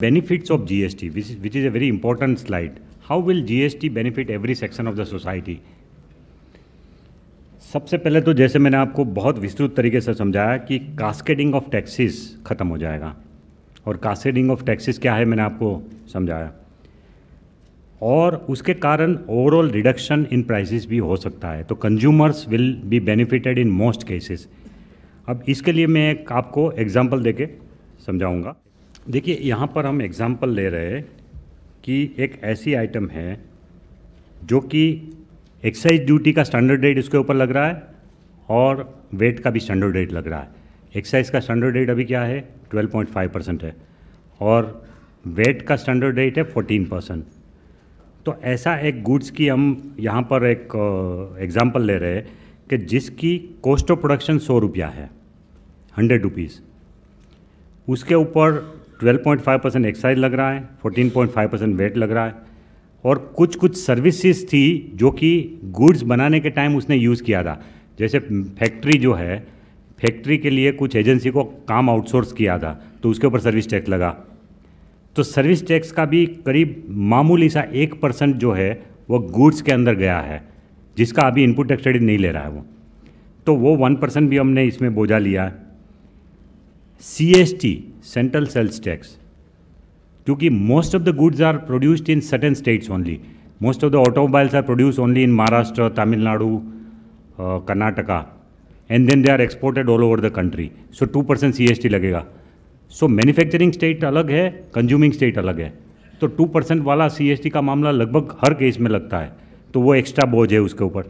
Benefits of GST, which is a very important slide. How will GST benefit every section of the society? सबसे पहले तो जैसे मैंने आपको बहुत विस्तृत तरीके से समझाया कि कास्केडिंग ऑफ टैक्सेस ख़त्म हो जाएगा, और कास्केडिंग ऑफ टैक्सेस क्या है मैंने आपको समझाया, और उसके कारण ओवरऑल रिडक्शन इन प्राइसेस भी हो सकता है। तो consumers will be benefited in most cases. अब इसके लिए मैं एक आपको एग्जांपल देके समझाऊंगा। देखिए यहाँ पर हम एग्जांपल ले रहे हैं कि एक ऐसी आइटम है जो कि एक्साइज ड्यूटी का स्टैंडर्ड रेट इसके ऊपर लग रहा है और वेट का भी स्टैंडर्ड रेट लग रहा है। एक्साइज का स्टैंडर्ड रेट अभी क्या है 12.5% है और वेट का स्टैंडर्ड रेट है 14%। तो ऐसा एक गुड्स की हम यहाँ पर एक एग्जांपल ले रहे हैं कि जिसकी कॉस्ट ऑफ प्रोडक्शन 100 रुपया है, 100 रुपीज़, उसके ऊपर 12.5% एक्साइज लग रहा है, 14.5% वेट लग रहा है, और कुछ सर्विसेज थी जो कि गुड्स बनाने के टाइम उसने यूज़ किया था। जैसे फैक्ट्री जो है, फैक्ट्री के लिए कुछ एजेंसी को काम आउटसोर्स किया था तो उसके ऊपर सर्विस टैक्स लगा। तो सर्विस टैक्स का भी करीब मामूली सा 1% जो है वो गुड्स के अंदर गया है, जिसका अभी इनपुट टैक्स क्रेडिट नहीं ले रहा है वो, तो वो 1% भी हमने इसमें बोझा लिया है। CST, सेंट्रल सेल्स टैक्स, क्योंकि most of the goods are produced in certain states only, most of the automobiles are produce only in Maharashtra, Tamil Nadu, Karnataka, and then they are exported all over the country. So 2% CST लगेगा। सो manufacturing state अलग है, consuming state अलग है, तो 2% वाला CST का मामला लगभग हर केस में लगता है, तो वो एक्स्ट्रा बोझ है उसके ऊपर।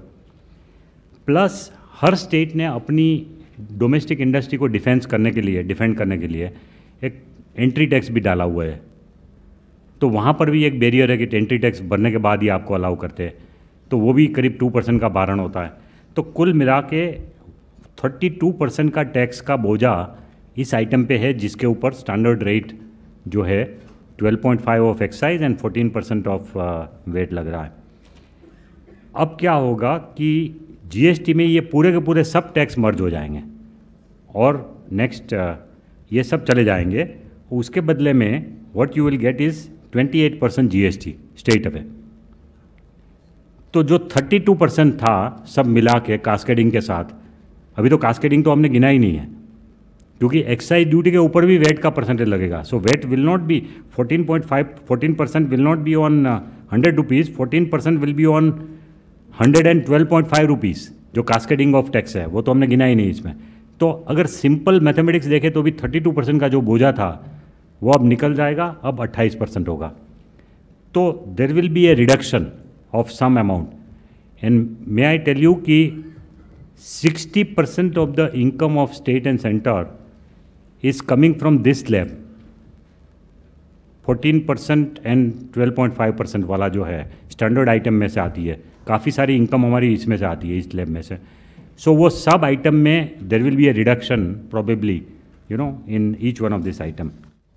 प्लस हर स्टेट ने अपनी डोमेस्टिक इंडस्ट्री को डिफेंड करने के लिए एक एंट्री टैक्स भी डाला हुआ है। तो वहाँ पर भी एक बैरियर है कि एंट्री टैक्स भरने के बाद ही आपको अलाउ करते हैं, तो वो भी करीब 2% का भारण होता है। तो कुल मिला के 32% का टैक्स का बोझा इस आइटम पे है, जिसके ऊपर स्टैंडर्ड रेट जो है 12.5 of excise and 14% of VAT लग रहा है। अब क्या होगा कि GST में ये पूरे के पूरे सब टैक्स मर्ज हो जाएंगे और नेक्स्ट ये सब चले जाएंगे। उसके बदले में what you will get is 28% GST state away. तो जो 32% था सब मिला के कास्केडिंग के साथ, अभी तो कास्केडिंग तो हमने गिना ही नहीं है, क्योंकि एक्साइज ड्यूटी के ऊपर भी वेट का परसेंटेज लगेगा। So VAT will not be 14% will not be on 100 rupees, 14% will be on 112.5 rupees, जो कास्केडिंग ऑफ टैक्स है, वो तो हमने गिना ही नहीं इसमें। तो अगर सिंपल मैथमेटिक्स देखें तो भी 32% का जो बोझा था वो अब निकल जाएगा, अब 28% होगा। तो there will be a reduction of some amount, and may I tell you कि 60% of the income of state and centre is coming from this slab. 14% and 12.5% वाला जो है स्टैंडर्ड आइटम में से आती है, काफ़ी सारी इनकम हमारी इसमें से आती है, इस स्लैब में से। सो वो सब आइटम में there will be a reduction probably in each one of this item.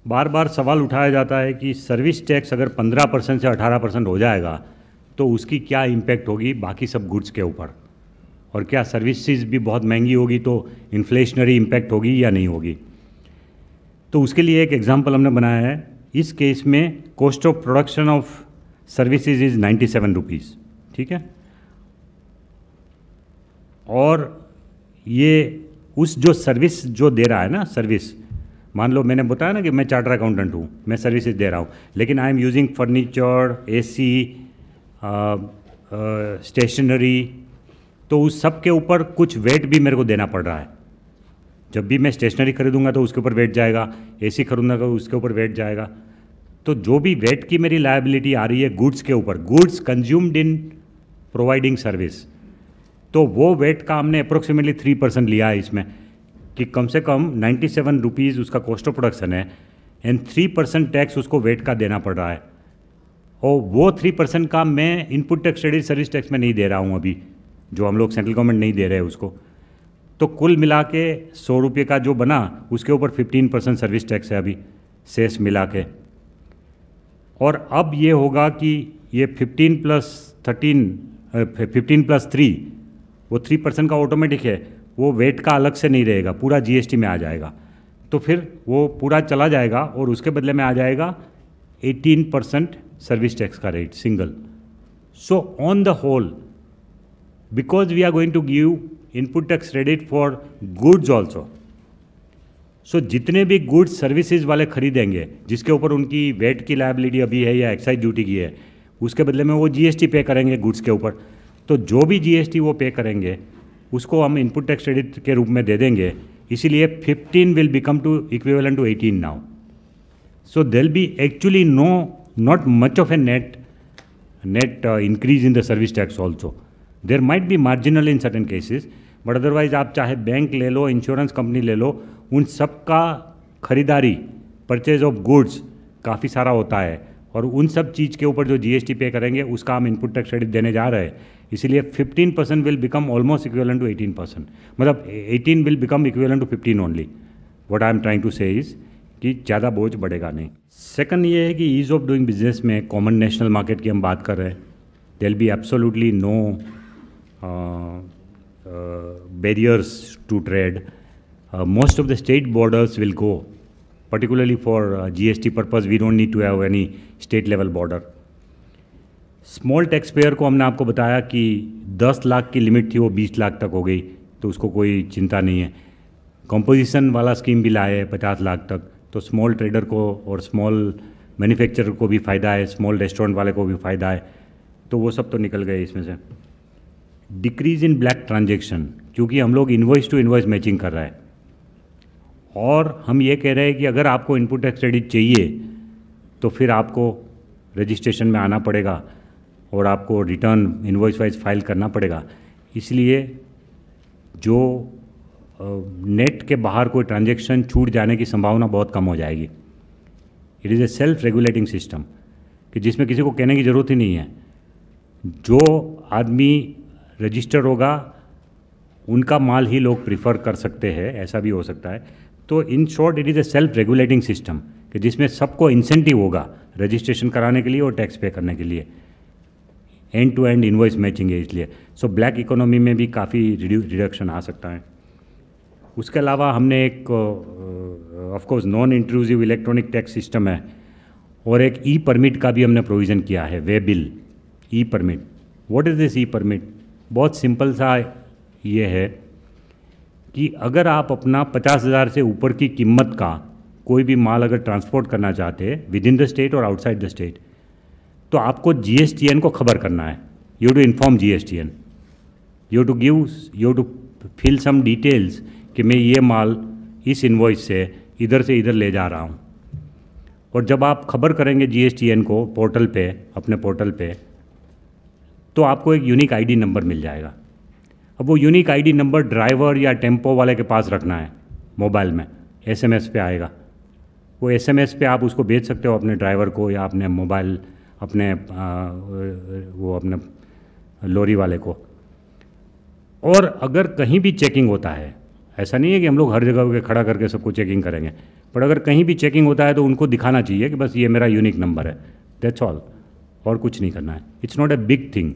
बार बार सवाल उठाया जाता है कि सर्विस टैक्स अगर 15% से 18% हो जाएगा तो उसकी क्या इम्पैक्ट होगी बाकी सब गुड्स के ऊपर, और क्या सर्विसेज भी बहुत महंगी होगी तो इन्फ्लेशनरी इम्पैक्ट होगी या नहीं होगी। तो उसके लिए एक एग्जांपल हमने बनाया है। इस केस में cost of production of services is 97 rupees, ठीक है, और ये उस जो सर्विस जो दे रहा है ना, सर्विस, मान लो मैंने बताया ना कि मैं चार्टर अकाउंटेंट हूँ, मैं सर्विसेज दे रहा हूँ, लेकिन I am using furniture, AC, stationery, तो उस सब के ऊपर कुछ वेट भी मेरे को देना पड़ रहा है। जब भी मैं स्टेशनरी खरीदूंगा तो उसके ऊपर वेट जाएगा, AC खरीदूंगा तो उसके ऊपर वेट जाएगा। तो जो भी वेट की मेरी लायबिलिटी आ रही है गुड्स के ऊपर, goods consumed in providing service, तो वो वेट का हमने अप्रोक्सीमेटली 3% लिया है इसमें, कि कम से कम 97 रुपीज़ उसका कॉस्ट ऑफ प्रोडक्शन है एंड 3% टैक्स उसको वेट का देना पड़ रहा है, और वो 3% का मैं input tax credit service tax में नहीं दे रहा हूँ अभी, जो हम लोग सेंट्रल गवर्नमेंट नहीं दे रहे हैं उसको। तो कुल मिला के 100 रुपये का जो बना उसके ऊपर 15% सर्विस टैक्स है अभी सेस मिला के। और अब ये होगा कि ये 15 प्लस 3 वो 3% का ऑटोमेटिक है, वो वेट का अलग से नहीं रहेगा, पूरा GST में आ जाएगा। तो फिर वो पूरा चला जाएगा और उसके बदले में आ जाएगा 18% सर्विस टैक्स का rate single. So on the whole, because we are going to give input tax credit for goods also, so जितने भी गुड्स सर्विसेज वाले खरीदेंगे जिसके ऊपर उनकी वेट की लायबिलिटी अभी है या एक्साइज ड्यूटी की है, उसके बदले में वो जीएसटी पे करेंगे गुड्स के ऊपर. तो जो भी जीएसटी वो पे करेंगे उसको हम इनपुट टैक्स क्रेडिट के रूप में दे देंगे. इसीलिए 15 will become to equivalent to 18 now. So there be actually not much of a net increase in the service tax also. There might be marginal in certain cases, but otherwise आप चाहे bank ले लो, insurance company ले लो, उन सब का खरीदारी purchase of goods काफ़ी सारा होता है और उन सब चीज़ के ऊपर जो जीएसटी पे करेंगे उसका हम इनपुट टैक्स क्रेडिट देने जा रहे हैं. इसीलिए 15% will become almost equivalent to 18%. मतलब 18 will become equivalent to 15 only. What I am trying to say is कि ज़्यादा बोझ बढ़ेगा नहीं. सेकंड ये है कि ईज़ ऑफ डूइंग बिजनेस में कॉमन नेशनल मार्केट की हम बात कर रहे हैं. There be absolutely no barriers to trade. Most of the state borders will go, particularly for GST purpose. We don't need to have any state level border. Small tax payer को हमने आपको बताया कि 10 लाख की लिमिट थी, वो 20 लाख तक हो गई, तो उसको कोई चिंता नहीं है. कंपोजिशन वाला स्कीम भी लाए 50 लाख तक, तो स्मॉल ट्रेडर को और स्मॉल मैन्युफैक्चरर को भी फ़ायदा है, स्मॉल रेस्टोरेंट वाले को भी फ़ायदा है. तो वो सब तो निकल गए इसमें से. डिक्रीज़ इन ब्लैक ट्रांजेक्शन, क्योंकि हम लोग इन्वॉइस टू इन्वॉइस मैचिंग कर रहे हैं और हम ये कह रहे हैं कि अगर आपको इनपुट टैक्स क्रेडिट चाहिए तो फिर आपको रजिस्ट्रेशन में आना पड़ेगा और आपको रिटर्न इन्वॉइस वाइज फाइल करना पड़ेगा. इसलिए जो नेट के बाहर कोई ट्रांजेक्शन छूट जाने की संभावना बहुत कम हो जाएगी. It is a self regulating system कि जिसमें किसी को कहने की ज़रूरत ही नहीं है. जो आदमी रजिस्टर होगा उनका माल ही लोग प्रिफर कर सकते हैं, ऐसा भी हो सकता है. तो in short it is a self regulating system कि जिसमें सबको इंसेंटिव होगा रजिस्ट्रेशन कराने के लिए और टैक्स पे करने के लिए. End to end invoice matching है इसलिए. सो ब्लैक इकोनॉमी में भी काफ़ी रिडक्शन आ सकता है. उसके अलावा हमने एक of course non intrusive electronic tax system है और एक ई परमिट का भी हमने प्रोविज़न किया है. Way bill e permit. What is this e permit? बहुत सिंपल सा ये है कि अगर आप अपना 50,000 से ऊपर की कीमत का कोई भी माल अगर ट्रांसपोर्ट करना चाहते हैं विद इन द स्टेट और आउटसाइड द स्टेट, तो आपको जीएसटीएन को खबर करना है. You to inform GSTN, you to fill some details कि मैं ये माल इस इन्वॉइस से इधर ले जा रहा हूँ. और जब आप खबर करेंगे जीएसटीएन को पोर्टल पे, अपने पोर्टल पे, तो आपको एक यूनिक आईडी नंबर मिल जाएगा. अब वो यूनिक आईडी नंबर ड्राइवर या टेम्पो वाले के पास रखना है. मोबाइल में एसएमएस पे आएगा. वो एसएमएस पे आप उसको भेज सकते हो अपने ड्राइवर को या अपने मोबाइल अपने अपने लॉरी वाले को. और अगर कहीं भी चेकिंग होता है, ऐसा नहीं है कि हम लोग हर जगह पे खड़ा करके सबको चेकिंग करेंगे, पर अगर कहीं भी चेकिंग होता है तो उनको दिखाना चाहिए कि बस ये मेरा यूनिक नंबर है. That's all. और कुछ नहीं करना है. It's not a big thing,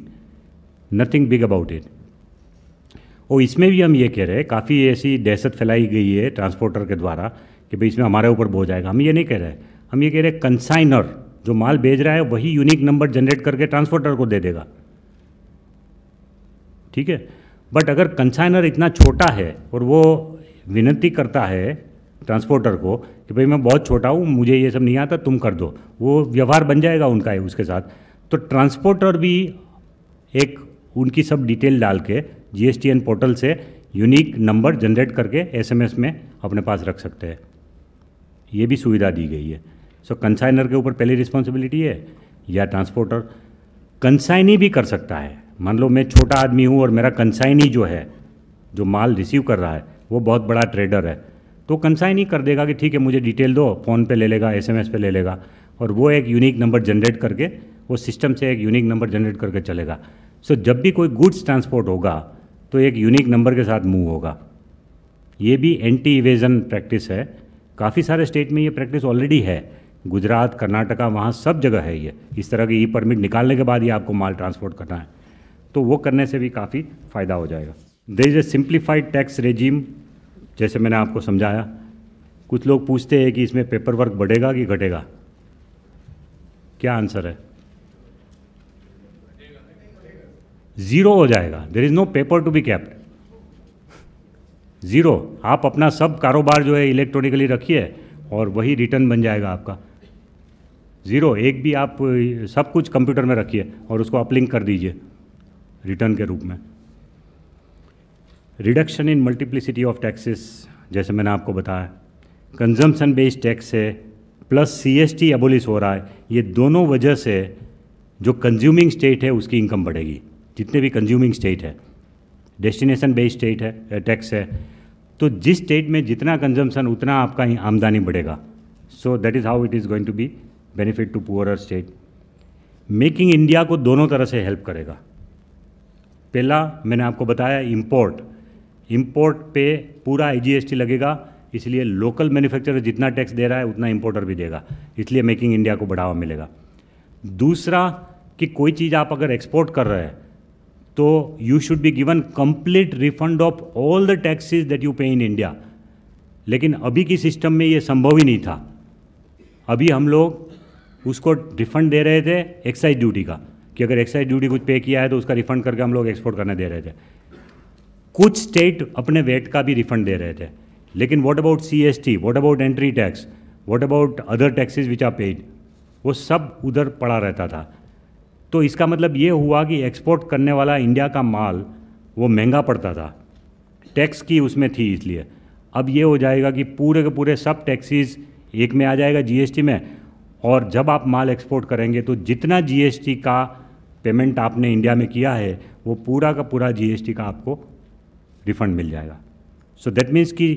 nothing big about it. और इसमें भी हम ये कह रहे हैं, काफ़ी ऐसी दहशत फैलाई गई है ट्रांसपोर्टर के द्वारा कि भाई इसमें हमारे ऊपर बोझ आएगा. हम ये नहीं कह रहे हैं. हम ये कह रहे हैं कंसाइनर जो माल भेज रहा है वही यूनिक नंबर जनरेट करके ट्रांसपोर्टर को दे देगा. ठीक है. बट अगर कंसाइनर इतना छोटा है और वो विनती करता है ट्रांसपोर्टर को कि भाई मैं बहुत छोटा हूँ, मुझे ये सब नहीं आता, तुम कर दो, वो व्यवहार बन जाएगा उनका है उसके साथ. तो ट्रांसपोर्टर भी एक उनकी सब डिटेल डाल के जीएसटीएन पोर्टल से यूनिक नंबर जनरेट करके एसएमएस में अपने पास रख सकते हैं. ये भी सुविधा दी गई है. सो कंसाइनर के ऊपर पहली रिस्पॉन्सिबिलिटी है या ट्रांसपोर्टर. कंसाइनी भी कर सकता है. मान लो मैं छोटा आदमी हूँ और मेरा कंसाइनी जो है, जो माल रिसीव कर रहा है, वो बहुत बड़ा ट्रेडर है, तो कंसाइनी कर देगा कि ठीक है मुझे डिटेल दो, फ़ोन पे ले लेगा, एसएमएस पे ले लेगा और वो एक यूनिक नंबर जनरेट करके, वो सिस्टम से एक यूनिक नंबर जनरेट करके चलेगा. सो जब भी कोई गुड्स ट्रांसपोर्ट होगा तो एक यूनिक नंबर के साथ मूव होगा. ये भी एंटी इवेजन प्रैक्टिस है. काफ़ी सारे स्टेट में ये प्रैक्टिस ऑलरेडी है. गुजरात, कर्नाटका, वहाँ सब जगह है ये. इस तरह की ई परमिट निकालने के बाद ही आपको माल ट्रांसपोर्ट करना है, तो वो करने से भी काफ़ी फ़ायदा हो जाएगा. There is a simplified tax regime, जैसे मैंने आपको समझाया कुछ लोग पूछते हैं कि इसमें पेपर वर्क बढ़ेगा कि घटेगा, क्या आंसर है? ज़ीरो हो जाएगा। There is no paper to be kept, zero. आप अपना सब कारोबार जो है इलेक्ट्रॉनिकली रखिए और वही रिटर्न बन जाएगा आपका। ज़ीरो, एक भी आप सब कुछ कंप्यूटर में रखिए और उसको अपलिंक कर दीजिए रिटर्न के रूप में। Reduction in multiplicity of taxes, जैसे मैंने आपको बताया, कंजम्पशन बेस्ड टैक्स है, प्लस CST एबोलिश हो रहा है। ये दोनों वजह से जो कंज्यूमिंग स्टेट है उसकी इनकम बढ़ेगी। जितने भी कंज्यूमिंग स्टेट है, डेस्टिनेशन बेस्ड स्टेट है, टैक्स है, तो जिस स्टेट में जितना कंजम्पशन उतना आपका आमदनी बढ़ेगा। So that is how it is going to be benefit to poorer state. Making India को दोनों तरह से हेल्प करेगा। पहला मैंने आपको बताया इंपोर्ट पे पूरा IGST लगेगा, इसलिए लोकल मैन्युफैक्चरर जितना टैक्स दे रहा है उतना इंपोर्टर भी देगा, इसलिए मेकिंग इंडिया को बढ़ावा मिलेगा। दूसरा कि कोई चीज़ आप अगर एक्सपोर्ट कर रहे हैं तो you should be given complete refund of all the taxes that you पे इन इंडिया। लेकिन अभी की सिस्टम में ये संभव ही नहीं था। अभी हम लोग उसको रिफंड दे रहे थे एक्साइज ड्यूटी का, कि अगर एक्साइज ड्यूटी कुछ पे किया है तो उसका रिफंड करके हम लोग एक्सपोर्ट करने दे रहे थे। कुछ स्टेट अपने वेट का भी रिफंड दे रहे थे, लेकिन what about CST, what about entry tax, what about other taxes which are paid, वो सब उधर पड़ा रहता था। तो इसका मतलब ये हुआ कि एक्सपोर्ट करने वाला इंडिया का माल वो महंगा पड़ता था, टैक्स की उसमें थी इसलिए। अब ये हो जाएगा कि पूरे के पूरे सब टैक्सेस एक में आ जाएगा GST में, और जब आप माल एक्सपोर्ट करेंगे तो जितना GST का पेमेंट आपने इंडिया में किया है वो पूरा का पूरा GST का आपको रिफंड मिल जाएगा। सो दैट मीन्स कि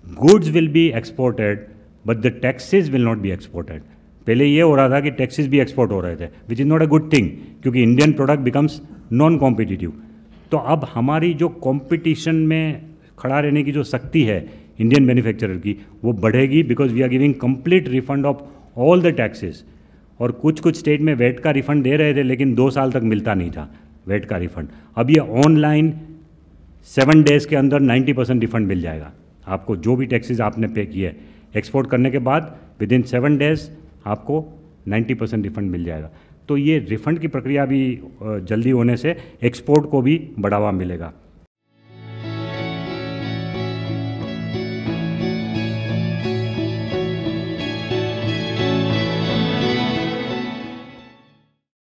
goods will be exported but the taxes will not B exported. पहले ये हो रहा था कि टैक्सेस भी एक्सपोर्ट हो रहे थे, which is not a good thing, क्योंकि Indian product becomes non competitive. तो अब हमारी जो कंपटीशन में खड़ा रहने की जो शक्ति है इंडियन मैन्युफैक्चरर की, वो बढ़ेगी, because we are giving complete refund of all the taxes. और कुछ स्टेट में वेट का रिफंड दे रहे थे, लेकिन 2 साल तक मिलता नहीं था वेट का रिफंड। अब ये ऑनलाइन 7 डेज़ के अंदर 90% रिफंड मिल जाएगा आपको, जो भी टैक्सेस आपने पे किए एक्सपोर्ट करने के बाद विदिन 7 डेज़ आपको 90% रिफंड मिल जाएगा। तो ये रिफंड की प्रक्रिया भी जल्दी होने से एक्सपोर्ट को भी बढ़ावा मिलेगा।